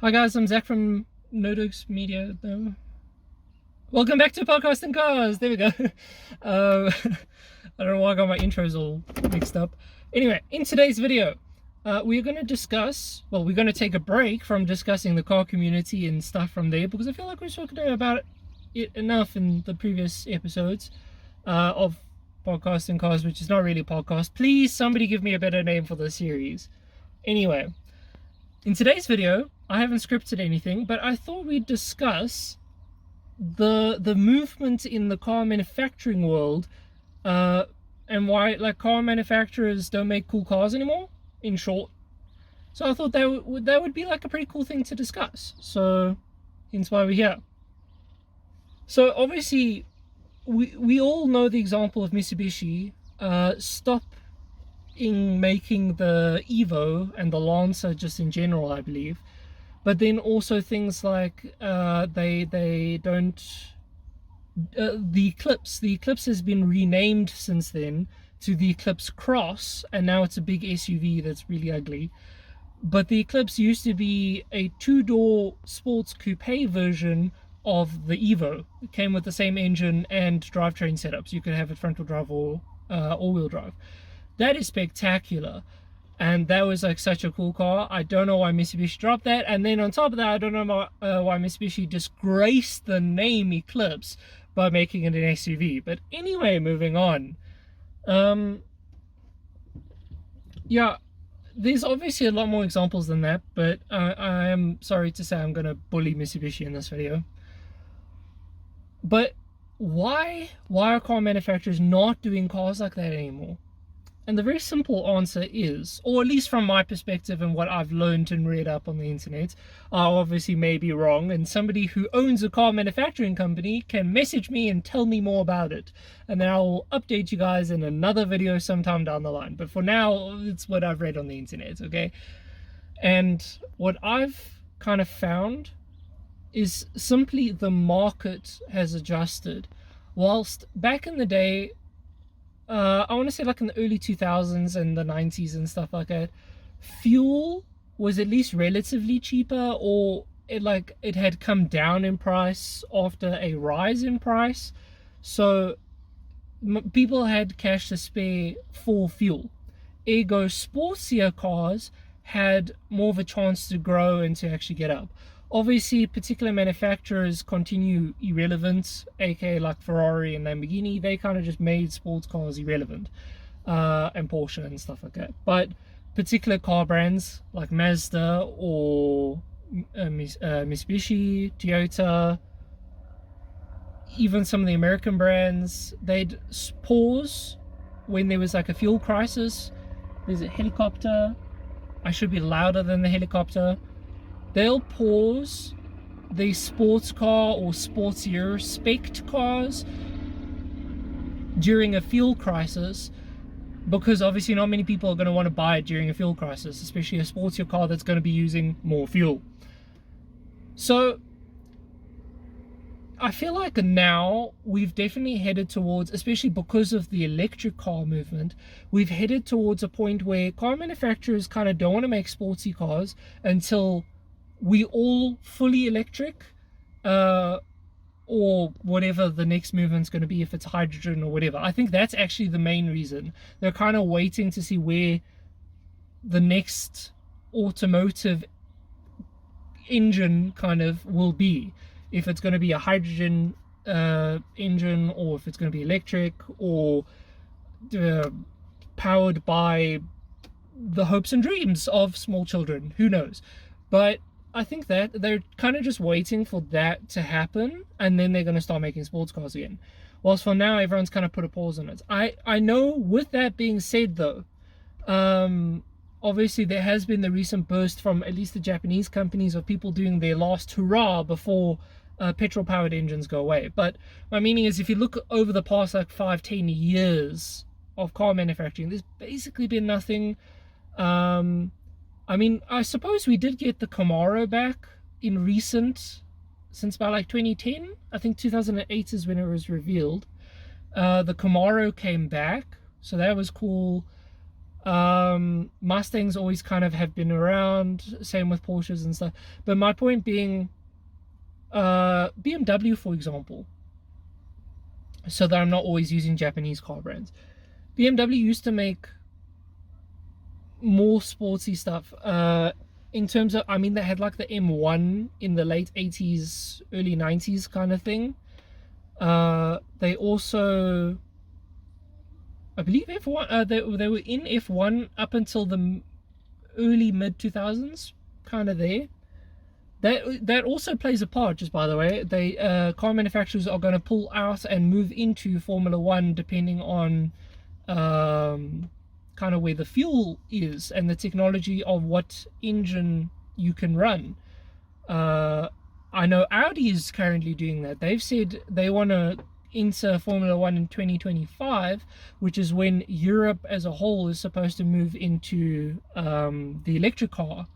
Hi guys, I'm Zach from Nodux Media. No. Welcome back to Podcast and Cars. There we go. I don't know why I got my intros all mixed up. Anyway, in today's video, we're going to discuss, well, we're going to take a break from discussing the car community and stuff from there, because I feel like we've spoken about it enough in the previous episodes of Podcast and Cars, which is not really a podcast. Please, somebody give me a better name for this series. Anyway, in today's video, I haven't scripted anything, but I thought we'd discuss the movement in the car manufacturing world, and why car manufacturers don't make cool cars anymore, in short. So I thought that would be like a pretty cool thing to discuss. So hence why we're here. So obviously we all know the example of Mitsubishi stopping making the Evo and the Lancer just in general, I believe. But then also things like they don't the Eclipse has been renamed since then to the Eclipse Cross, and now it's a big SUV that's really ugly. But the Eclipse used to be a two-door sports coupe version of the Evo. It came with the same engine and drivetrain setups. You could have it front-wheel drive or all-wheel drive. That is spectacular, and that was like such a cool car. I don't know why Mitsubishi dropped that, and then on top of that, I don't know why Mitsubishi disgraced the name Eclipse by making it an SUV. But anyway, moving on. Yeah, there's obviously a lot more examples than that, but I am sorry to say I'm gonna bully Mitsubishi in this video. But why are car manufacturers not doing cars like that anymore? And the very simple answer is, or at least from my perspective and what I've learned and read up on the internet, I obviously may be wrong, and somebody who owns a car manufacturing company can message me and tell me more about it, and then I'll update you guys in another video sometime down the line. But for now, it's what I've read on the internet, okay? And what I've kind of found is simply the market has adjusted. Whilst back in the day, I want to say like in the early 2000s and the 90s and stuff like that, fuel was at least relatively cheaper, or it had come down in price after a rise in price. So people had cash to spare for fuel. Ergo, sportsier cars had more of a chance to grow and to actually get up. Obviously, particular manufacturers continue irrelevant, aka like Ferrari and Lamborghini. They kind of just made sports cars irrelevant, and Porsche and stuff like that. But particular car brands like Mazda or Mitsubishi, Toyota, even some of the American brands, they'd pause when there was like a fuel crisis. There's a helicopter. I should be louder than the helicopter. They'll pause the sports car or sportsier spec'd cars during a fuel crisis, because obviously not many people are going to want to buy it during a fuel crisis, especially a sportsier car that's going to be using more fuel. So I feel like now we've definitely headed towards, especially because of the electric car movement, we've headed towards a point where car manufacturers kind of don't want to make sportsy cars until we all fully electric, or whatever the next movement's going to be, if it's hydrogen or whatever. I think that's actually the main reason. They're kind of waiting to see where the next automotive engine kind of will be. If it's going to be a hydrogen engine, or if it's going to be electric, or powered by the hopes and dreams of small children. Who knows? But I think that they're kind of just waiting for that to happen, and then they're going to start making sports cars again. Whilst for now, everyone's kind of put a pause on it. I know, with that being said though, obviously there has been the recent burst from at least the Japanese companies of people doing their last hurrah before petrol-powered engines go away. But my meaning is, if you look over the past like 5-10 years of car manufacturing, there's basically been nothing. I mean, I suppose we did get the Camaro back in recent, since about like 2010. I think 2008 is when it was revealed. The Camaro came back, so that was cool. Mustangs always kind of have been around, same with Porsches and stuff. But my point being, BMW, for example, so that I'm not always using Japanese car brands. BMW used to make more sportsy stuff. In terms of, I mean, they had like the M1 in the late 80s, early 90s kind of thing. They also, I believe F1, they were in F1 up until the early mid 2000s, kind of there. That also plays a part, just by the way. They car manufacturers are going to pull out and move into Formula One depending on kind of where the fuel is and the technology of what engine you can run. I know Audi is currently doing that. They've said they want to enter Formula One in 2025, which is when Europe as a whole is supposed to move into the electric car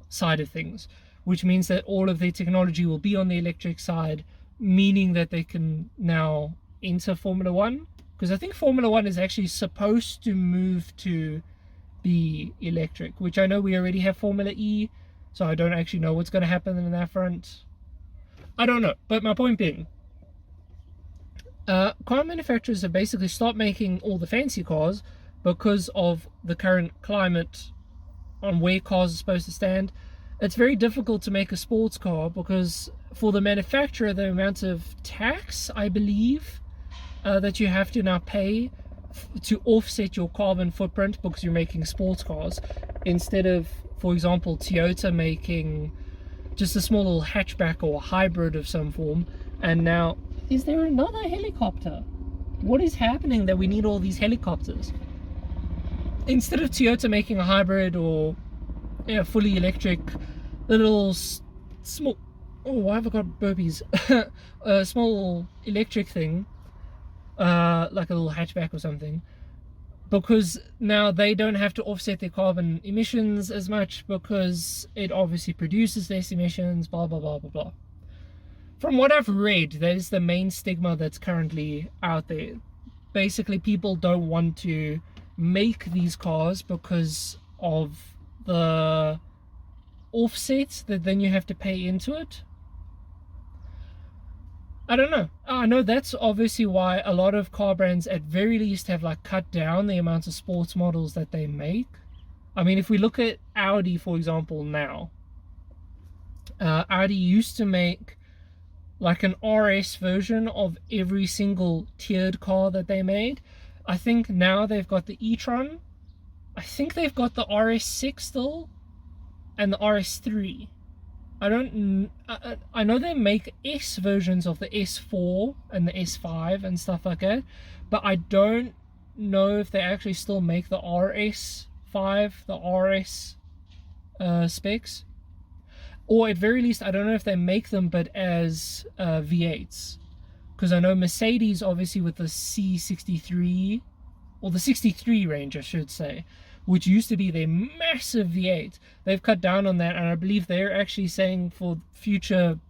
side of things, which means that all of their technology will be on the electric side, meaning that they can now enter Formula One. Because I think Formula One is actually supposed to move to be electric, which I know we already have Formula E, so I don't actually know what's going to happen in that front. I don't know, but my point being, car manufacturers have basically stopped making all the fancy cars because of the current climate on where cars are supposed to stand. It's very difficult to make a sports car because for the manufacturer, the amount of tax, I believe, that you have to now pay to offset your carbon footprint because you're making sports cars, instead of, for example, Toyota making just a small little hatchback or a hybrid of some form. And now, is there another helicopter? What is happening that we need all these helicopters? Instead of Toyota making a hybrid or fully electric, the little small, oh, why have I got burpees? A small electric thing, like a little hatchback or something, because now they don't have to offset their carbon emissions as much because it obviously produces less emissions, blah blah blah blah blah. From what I've read, that is the main stigma that's currently out there. Basically, people don't want to make these cars because of the offsets that then you have to pay into it. I don't know. I know that's obviously why a lot of car brands at very least have like cut down the amount of sports models that they make. I mean, if we look at Audi, for example, now, Audi used to make like an RS version of every single tiered car that they made. I think now they've got the e-tron. I think they've got the RS6 still and the RS3. I know they make S versions of the S4 and the S5 and stuff like that, but I don't know if they actually still make the RS5, the RS specs, or at very least I don't know if they make them but as V8s, because I know Mercedes obviously with the C63, or the 63 range I should say, which used to be their massive V8. They've cut down on that, and I believe they're actually saying for future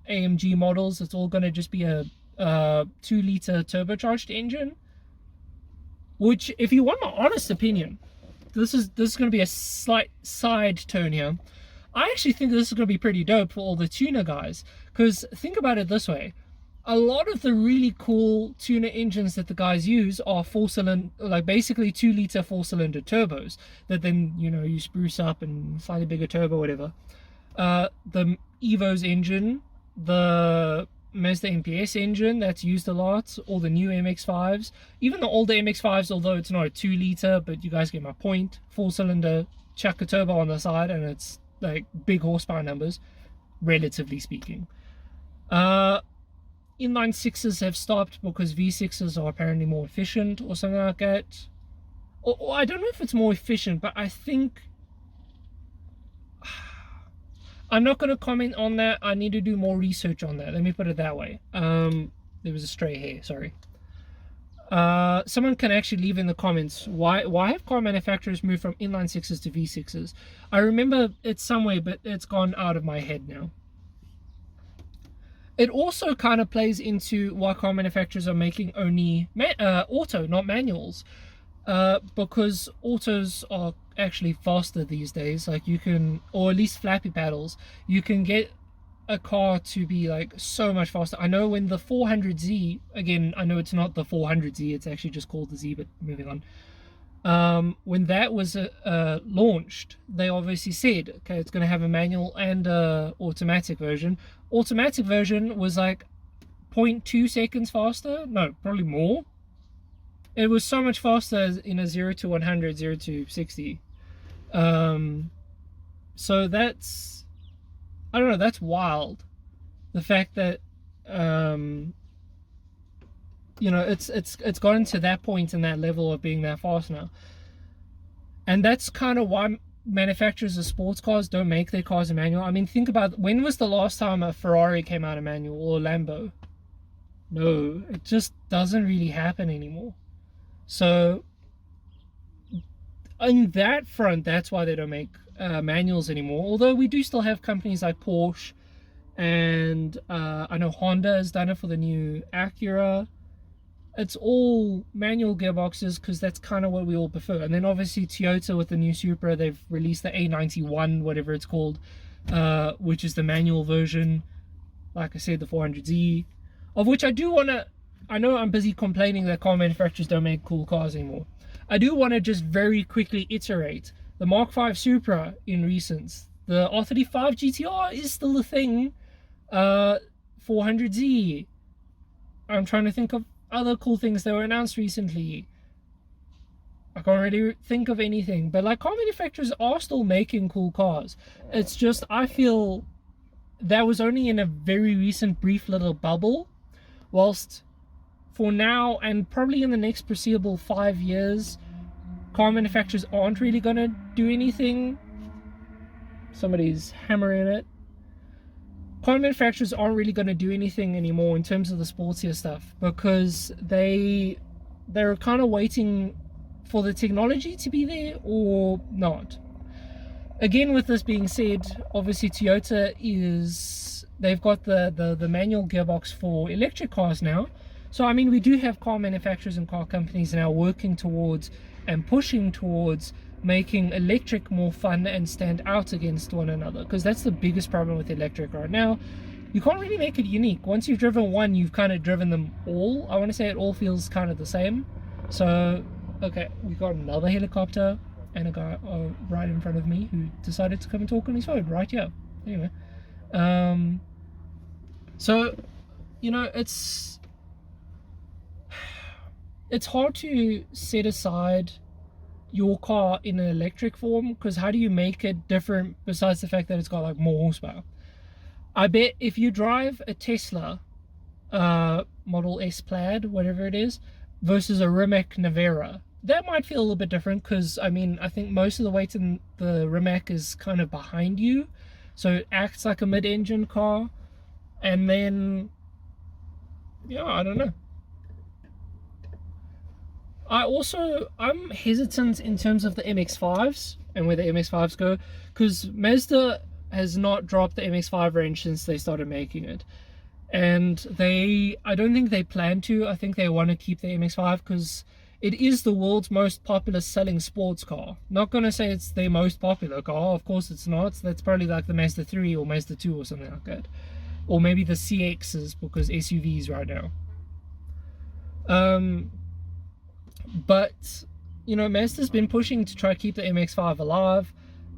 AMG models, it's all going to just be a 2-liter turbocharged engine. Which, if you want my honest opinion, this is going to be a slight side turn here. I actually think this is going to be pretty dope for all the tuner guys, because think about it this way. A lot of the really cool tuner engines that the guys use are 4-cylinder, like basically 2-liter 4-cylinder turbos that then, you know, you spruce up and slightly bigger turbo, whatever. The Evo's engine, the Mazda MPS engine that's used a lot, all the new MX-5s, even the older MX-5s, although it's not a 2-liter, but you guys get my point. 4-cylinder, chuck a turbo on the side, and it's like big horsepower numbers, relatively speaking. Inline 6s have stopped because V6s are apparently more efficient or something like that. Or I don't know if it's more efficient, but I think... I'm not going to comment on that. I need to do more research on that. Let me put it that way. There was a stray hair, sorry. Someone can actually leave in the comments, why have car manufacturers moved from inline 6s to V6s? I remember it somewhere, but it's gone out of my head now. It also kind of plays into why car manufacturers are making only auto, not manuals. because autos are actually faster these days. Like you can, or at least flappy paddles, you can get a car to be like so much faster. I know when the 400Z, again, I know it's not the 400Z, it's actually just called the Z, but moving on. When that was launched, they obviously said, okay, it's going to have a manual and automatic version. Automatic version was like 0.2 seconds faster. No, probably more. It was so much faster in a 0 to 100, 0 to 60. So that's, I don't know, that's wild. The fact that, you know, it's gotten to that point and that level of being that fast now. And that's kind of why manufacturers of sports cars don't make their cars in manual. I mean, think about, when was the last time a Ferrari came out in manual, or a Lambo? No, it just doesn't really happen anymore. So on that front, that's why they don't make manuals anymore. Although we do still have companies like Porsche, and I know Honda has done it for the new Acura. It's all manual gearboxes because that's kind of what we all prefer. And then obviously Toyota with the new Supra, they've released the A91, whatever it's called, which is the manual version. Like I said, the 400Z, of which I do want to, I know I'm busy complaining that car manufacturers don't make cool cars anymore. I do want to just very quickly iterate. The Mark V Supra in recent, the R35 GTR is still a thing. 400Z. I'm trying to think of other cool things that were announced recently. I can't really think of anything, but like, car manufacturers are still making cool cars. It's just, I feel that was only in a very recent brief little bubble, whilst for now and probably in the next foreseeable 5 years, car manufacturers aren't really gonna do anything. Somebody's hammering it. Car manufacturers aren't really going to do anything anymore in terms of the sportier stuff, because they're kind of waiting for the technology to be there or not. Again, with this being said, obviously Toyota they've got the manual gearbox for electric cars now. So I mean, we do have car manufacturers and car companies now working towards and pushing towards making electric more fun and stand out against one another, because that's the biggest problem with electric right now. You can't really make it unique. Once you've driven one, you've kind of driven them all. I want to say it all feels kind of the same. So okay, we got another helicopter and a guy right in front of me who decided to come and talk on his phone right here. Anyway, so you know, it's hard to set aside your car in an electric form, because how do you make it different besides the fact that it's got like more horsepower? I bet if you drive a Tesla Model S Plaid, whatever it is, versus a Rimac Nevera, that might feel a little bit different, because I mean, I think most of the weight in the Rimac is kind of behind you, so it acts like a mid-engine car. And then, yeah, I don't know. I'm hesitant in terms of the MX-5s and where the MX-5s go, because Mazda has not dropped the MX-5 range since they started making it, and I don't think they plan to. I think they want to keep the MX-5 because it is the world's most popular selling sports car. Not gonna say it's their most popular car, of course it's not. That's probably like the Mazda 3 or Mazda 2 or something like that, or maybe the CXs, because SUVs right now. But you know, Mazda's been pushing to try to keep the MX-5 alive,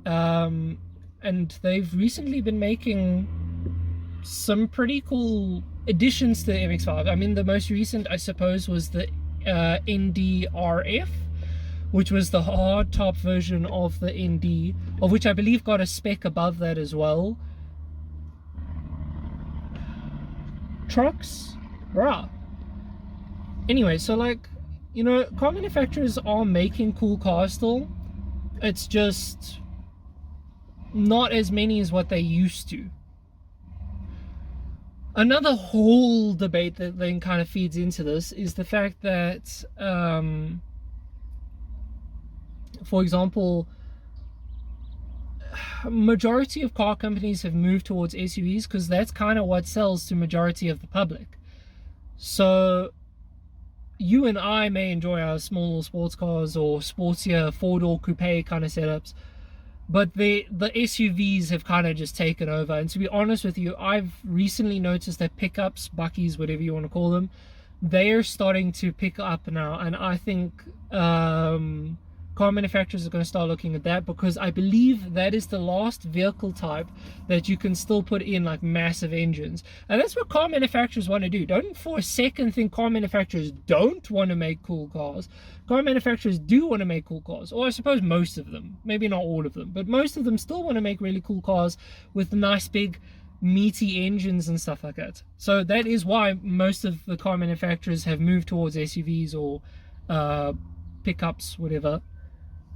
and they've recently been making some pretty cool additions to the MX-5. I mean, the most recent, I suppose, was the ND-RF, which was the hard top version of the ND, of which I believe got a spec above that as well. Trucks? Bruh. Anyway, so like, you know, car manufacturers are making cool cars still. It's just not as many as what they used to. Another whole debate that then kind of feeds into this is the fact that, for example, majority of car companies have moved towards SUVs because that's kind of what sells to majority of the public. So you and I may enjoy our small sports cars or sportier four-door coupe kind of setups, but the SUVs have kind of just taken over. And to be honest with you, I've recently noticed that pickups, buckies, whatever you want to call them, they are starting to pick up now. And I think car manufacturers are going to start looking at that, because I believe that is the last vehicle type that you can still put in like massive engines. And that's what car manufacturers want to do. Don't for a second think car manufacturers don't want to make cool cars. Car manufacturers do want to make cool cars, or I suppose most of them, maybe not all of them, but most of them still want to make really cool cars with nice big meaty engines and stuff like that. So that is why most of the car manufacturers have moved towards SUVs or pickups, whatever,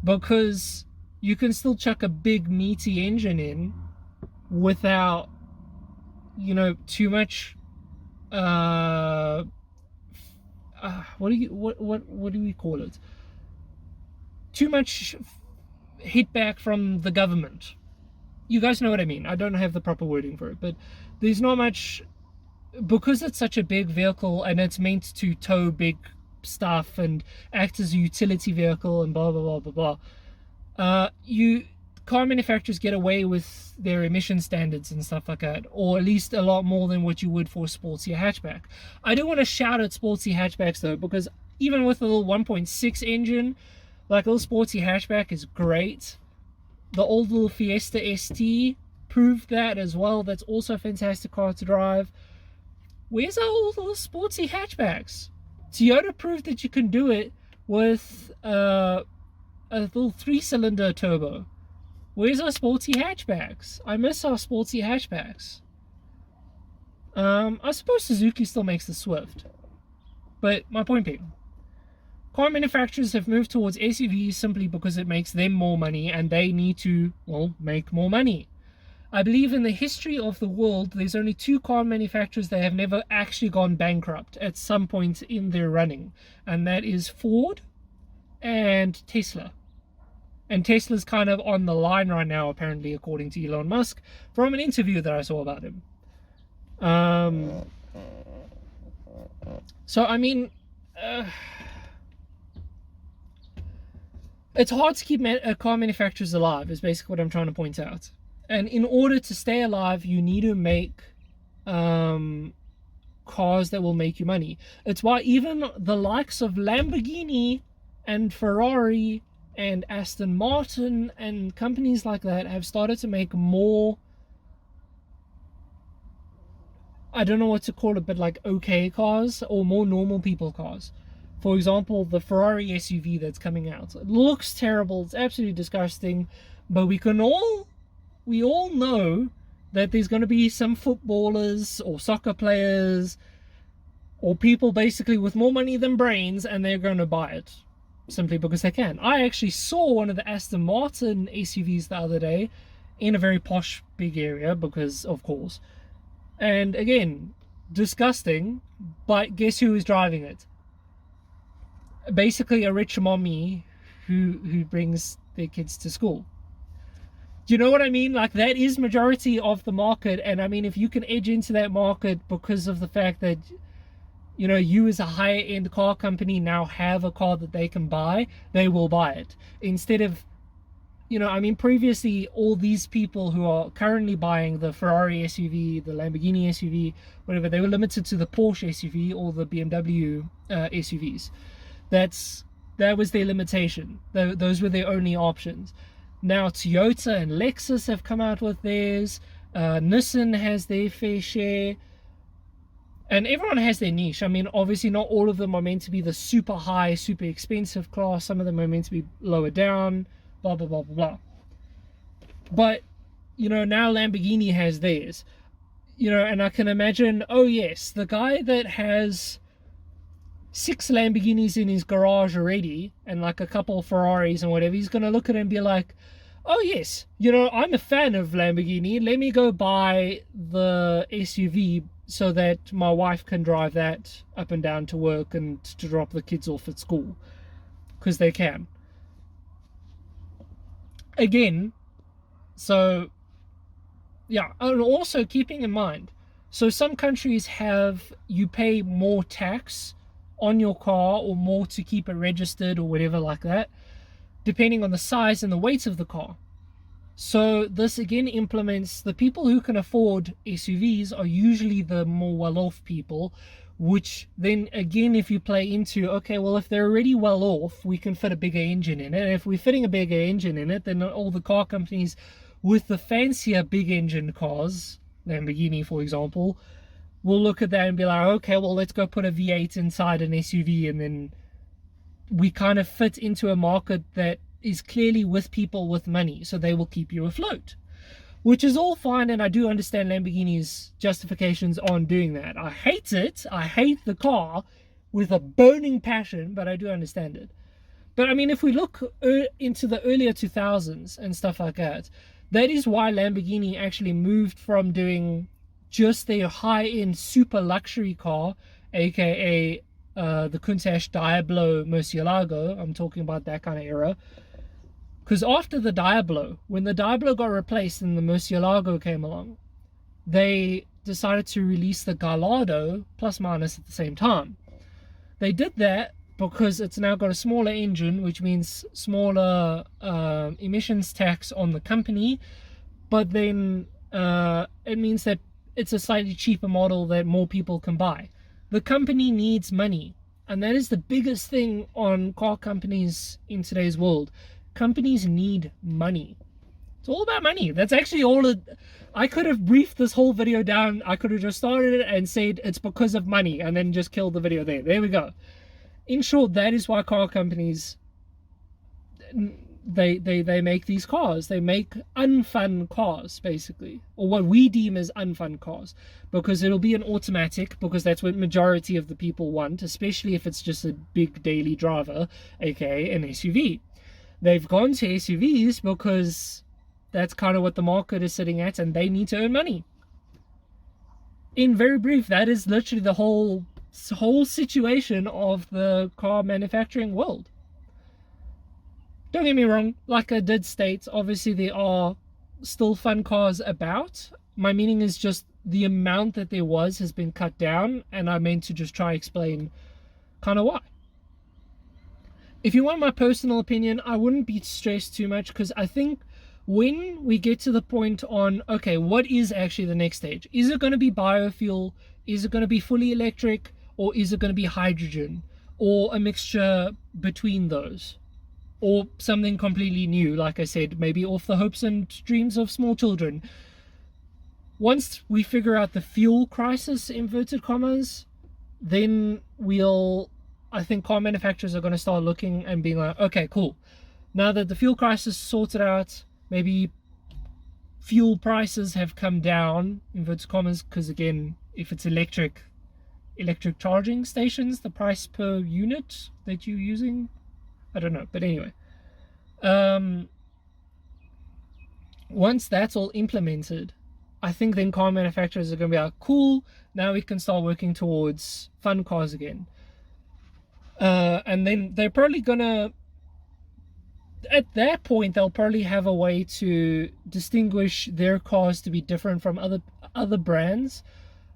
because you can still chuck a big meaty engine in without, you know, too much what do we call it, too much hit back from the government. You guys know what I mean. I don't have the proper wording for it, but there's not much, because it's such a big vehicle and it's meant to tow big stuff and act as a utility vehicle and blah blah blah blah blah. Car manufacturers get away with their emission standards and stuff like that, or at least a lot more than what you would for a sporty hatchback. I don't want to shout at sporty hatchbacks though, because even with a little 1.6 engine, like a little sporty hatchback is great. The old little Fiesta ST proved that as well. That's also a fantastic car to drive. Where's our old little sporty hatchbacks? Toyota proved that you can do it with a little 3-cylinder turbo. Where's our sporty hatchbacks? I miss our sporty hatchbacks. I suppose Suzuki still makes the Swift. But my point being, car manufacturers have moved towards SUVs simply because it makes them more money and they need to, well, make more money. I believe in the history of the world, there's only 2 car manufacturers that have never actually gone bankrupt at some point in their running. And that is Ford and Tesla. And Tesla's kind of on the line right now, apparently, according to Elon Musk, from an interview that I saw about him. So, I mean, it's hard to keep car manufacturers alive, is basically what I'm trying to point out. And in order to stay alive, you need to make cars that will make you money. It's why even the likes of Lamborghini and Ferrari and Aston Martin and companies like that have started to make more, I don't know what to call it, but like okay cars, or more normal people cars. For example, the Ferrari SUV that's coming out. It looks terrible, it's absolutely disgusting, but we all know that there's going to be some footballers or soccer players or people basically with more money than brains, and they're going to buy it simply because they can. I actually saw one of the Aston Martin SUVs the other day in a very posh big area, because of course. And again, disgusting, but guess who is driving it? Basically a rich mommy who brings their kids to school. Do you know what I mean? Like, that is majority of the market. And I mean, if you can edge into that market because of the fact that, you know, you as a higher end car company now have a car that they can buy, they will buy it. Instead of, you know, I mean, previously all these people who are currently buying the Ferrari SUV, the Lamborghini SUV, whatever, they were limited to the Porsche SUV or the BMW SUVs. That was their limitation. Those were their only options. Now Toyota and Lexus have come out with theirs. Nissan has their fair share. And everyone has their niche. I mean, obviously not all of them are meant to be the super high, super expensive class. Some of them are meant to be lower down, blah, blah, blah, blah, blah. But, you know, now Lamborghini has theirs. You know, and I can imagine, oh yes, the guy that has 6 Lamborghinis in his garage already, and like a couple of Ferraris and whatever, he's going to look at it and be like, oh yes, you know, I'm a fan of Lamborghini. Let me go buy the SUV so that my wife can drive that up and down to work and to drop the kids off at school, because they can. Again, so yeah, and also keeping in mind, so some countries have, you pay more tax on your car or more to keep it registered or whatever like that, depending on the size and the weight of the car. So this again implements the people who can afford SUVs are usually the more well-off people, which then again, if you play into, okay, well, if they're already well off, we can fit a bigger engine in it. And if we're fitting a bigger engine in it, then all the car companies with the fancier big engine cars, Lamborghini for example, will look at that and be like, okay, well, let's go put a V8 inside an SUV, and then we kind of fit into a market that is clearly with people with money, so they will keep you afloat, which is all fine. And I do understand Lamborghini's justifications on doing that. I hate it. I hate the car with a burning passion, but I do understand it. But I mean, if we look into the earlier 2000s and stuff like that, that is why Lamborghini actually moved from doing just their high-end super luxury car, aka the Countach Diablo Murcielago. I'm talking about that kind of era. Because after the Diablo, when the Diablo got replaced and the Murcielago came along, they decided to release the Gallardo plus minus at the same time. They did that because it's now got a smaller engine, which means smaller emissions tax on the company, but then it means that it's a slightly cheaper model that more people can buy. The company needs money, and that is the biggest thing on car companies in today's world. Companies need money. It's all about money. That's actually all it. I could have briefed this whole video down. I could have just started it and said it's because of money and then just killed the video there. There we go. In short, that is why car companies, they make these cars. They make unfun cars, basically, or what we deem as unfun cars, because it'll be an automatic, because that's what majority of the people want, especially if it's just a big daily driver, aka an SUV. They've gone to SUVs because that's kind of what the market is sitting at, and they need to earn money. In very brief, that is literally the whole situation of the car manufacturing world. Don't get me wrong, like I did state, obviously there are still fun cars about. My meaning is just the amount that there was has been cut down, and I meant to just try explain kind of why. If you want my personal opinion, I wouldn't be stressed too much, because I think when we get to the point on, okay, what is actually the next stage? Is it going to be biofuel? Is it going to be fully electric? Or is it going to be hydrogen? Or a mixture between those? Or something completely new, like I said, maybe off the hopes and dreams of small children. Once we figure out the fuel crisis, inverted commas, then I think car manufacturers are going to start looking and being like, okay, cool. Now that the fuel crisis is sorted out, maybe fuel prices have come down, inverted commas, because again, if it's electric charging stations, the price per unit that you're using, I don't know. But anyway, once that's all implemented, I think then car manufacturers are going to be like, cool, now we can start working towards fun cars again. And then they're probably gonna, at that point, they'll probably have a way to distinguish their cars to be different from other brands.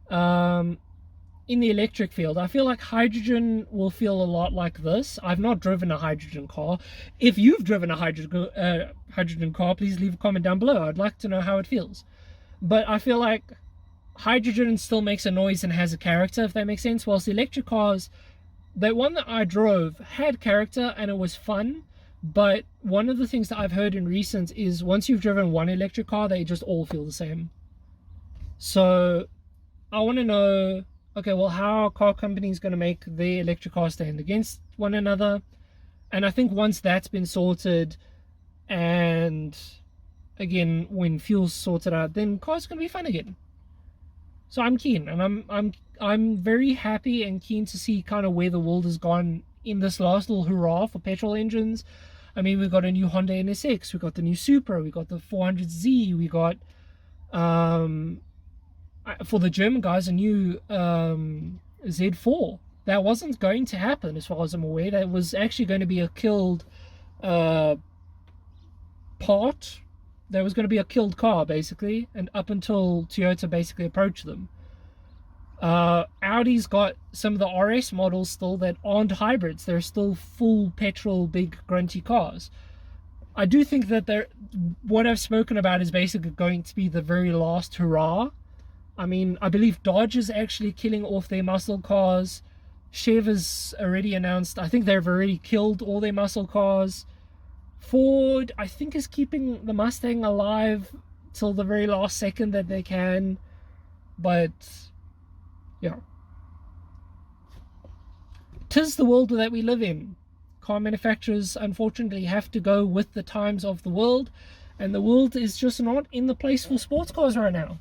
In the electric field, I feel like hydrogen will feel a lot like this. I've not driven a hydrogen car. If you've driven a hydrogen car, please leave a comment down below. I'd like to know how it feels. But I feel like hydrogen still makes a noise and has a character, if that makes sense, whilst electric cars, the one that I drove had character and it was fun. But one of the things that I've heard in recent is once you've driven one electric car, they just all feel the same. So I want to know, okay, well, how are car companies going to make their electric cars stand against one another? And I think once that's been sorted, and again, when fuel's sorted out, then cars are going to be fun again. So I'm keen, and I'm very happy and keen to see kind of where the world has gone in this last little hurrah for petrol engines. I mean, we've got a new Honda NSX, we got the new Supra, we got the 400Z, we got for the German guys a new Z4. That wasn't going to happen as far as I'm aware. That was actually going to be a killed part. There was going to be a killed car basically, and up until Toyota basically approached them. Audi's got some of the RS models still that aren't hybrids. They're still full petrol, big grunty cars. I do think that what I've spoken about is basically going to be the very last hurrah. I mean, I believe Dodge is actually killing off their muscle cars. Chev has already announced, I think they've already killed all their muscle cars. Ford, I think, is keeping the Mustang alive till the very last second that they can. But, yeah. 'Tis the world that we live in. Car manufacturers, unfortunately, have to go with the times of the world. And the world is just not in the place for sports cars right now.